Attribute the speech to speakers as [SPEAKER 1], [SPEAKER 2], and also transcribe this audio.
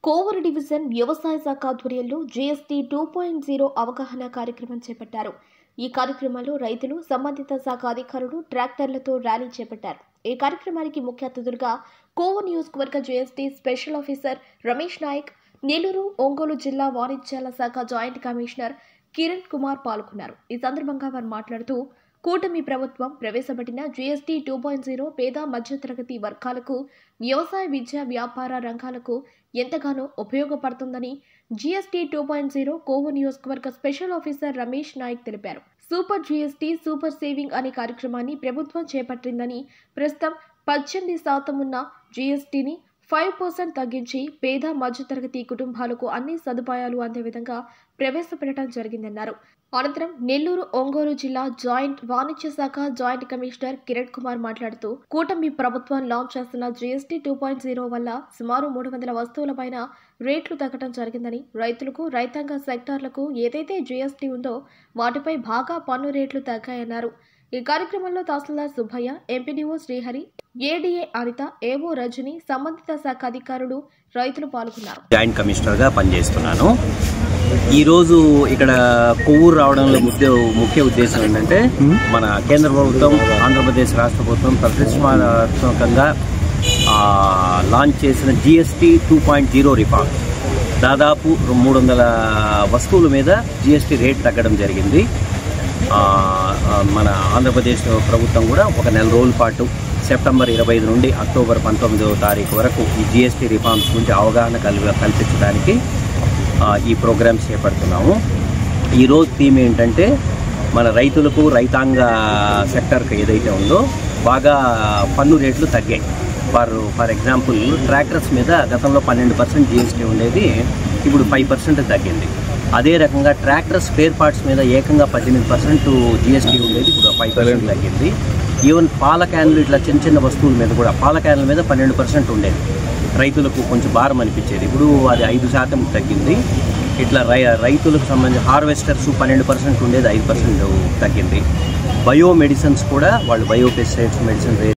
[SPEAKER 1] Kovur division వ్యవసాయ శాఖ ఆధ్వర్యంలో జీఎస్టీ 2.0 అవగాహన కార్యక్రమం చేపట్టారు. ఈ కార్యక్రమంలో రైతులు, సంబంధిత శాఖ అధికారులు ట్రాక్టర్లతో ర్యాలీ చేపట్టారు. ఈ కార్యక్రమానికి ముఖ్య అతిథులుగా కోవూరు నియోజకవర్గ GST special officer Ramesh Naik, Nellore, Ongole జిల్లా వాణిజ్యాల శాఖ జాయింట్ కమిషనర్ కిరణ్ కుమార్ పాల్గొన్నారు. ఈ సందర్భంగా వారు మాట్లాడుతూ, కూటమి ప్రభుత్వం ప్రవేశపెట్టిన జీఎస్టీ 2.0 పేద మధ్యతరగతి వర్గాలకు, వ్యవసాయ, విద్య, వ్యాపార రంగాలకు ఎంతగానో ఉపయోగపడుతుందని జీఎస్టీ 2.0 కోవూరు నియోజకవర్గ స్పెషల్ ఆఫీసర్ రమేష్ నాయక్ తెలిపారు. సూపర్ జీఎస్టీ, సూపర్ సేవింగ్ అనే కార్యక్రమాన్ని ప్రభుత్వం చేపట్టిందని, ప్రస్తుతం 18% ఉన్న జీఎస్టీని 5% తగ్గించి పేద మధ్యతరగతి కుటుంబాలకు అన్ని సదుపాయాలు అందే విధంగా ప్రవేశపెట్టడం జరిగిందన్నారు. అనంతరం నెల్లూరు, ఒంగోలు జిల్లా జాయింట్ వాణిజ్య శాఖ జాయింట్ కమిషనర్ కిరణ్ కుమార్ మాట్లాడుతూ, కూటమి ప్రభుత్వం లాంచ్ చేస్తున్న జీఎస్టీ 2.0 వల్ల సుమారు 300 వస్తువులపైన రేట్లు తగ్గడం జరిగిందని, రైతులకు, రైతాంగ సెక్టార్లకు ఏదైతే జీఎస్టీ ఉందో వాటిపై బాగా పన్ను రేట్లు తగ్గాయన్నారు. ఈ కార్యక్రమంలో తహసీల్దార్ సుబ్బయ్య, ఎంపీడీఓ శ్రీహరి, ఏడీఏ అనిత, ఏవో రజని, సంబంధిత శాఖ అధికారులు, రైతులు పాల్గొన్నారు.
[SPEAKER 2] జాయింట్ కమిషనర్ గా పనిచేస్తున్నాను. ఈరోజు ఇక్కడ కొవ్వూరు రావడంలో ముఖ్య ఉద్దేశం ఏంటంటే, మన కేంద్ర ప్రభుత్వం, ఆంధ్రప్రదేశ్ రాష్ట్ర ప్రభుత్వం ప్రతిష్టాత్మకంగా లాంచ్ చేసిన జీఎస్టీ 2.0 రిఫార్మ్. దాదాపు 300 వస్తువుల మీద జీఎస్టీ రేట్ తగ్గడం జరిగింది. మన ఆంధ్రప్రదేశ్ ప్రభుత్వం కూడా ఒక నెల రోజుల పాటు సెప్టెంబర్ 25 నుండి అక్టోబర్ 19వ తారీఖు వరకు ఈ జీఎస్టీ రిఫార్మ్స్ గురించి అవగాహన కల్పించడానికి ఈ ప్రోగ్రామ్స్ చేపడుతున్నాము. ఈరోజు థీమ్ ఏంటంటే, మన రైతులకు, రైతాంగ సెక్టర్కి ఏదైతే ఉందో బాగా పన్ను రేట్లు తగ్గాయి. ఫర్ ఎగ్జాంపుల్, ట్రాక్టర్స్ మీద గతంలో 12% జీఎస్టీ ఉండేది, ఇప్పుడు 5% తగ్గింది. అదే రకంగా ట్రాక్టర్ స్పేర్ పార్ట్స్ మీద ఏకంగా 18% జీఎస్టీ ఉండేది, ఇప్పుడు 5% తగ్గింది. ఈవెన్ పాల క్యాన్లు, ఇట్లా చిన్న వస్తువుల మీద కూడా, పాల క్యాన్ల మీద 12% ఉండేది, రైతులకు కొంచెం భారం అనిపించేది, ఇప్పుడు అది 5% తగ్గింది. ఇట్లా రైతులకు సంబంధించి హార్వెస్టర్స్ 12% ఉండేది, 5% తగ్గింది. బయో మెడిసిన్స్ కూడా, వాళ్ళు బయో పెస్టిసైడ్స్ మెడిసిన్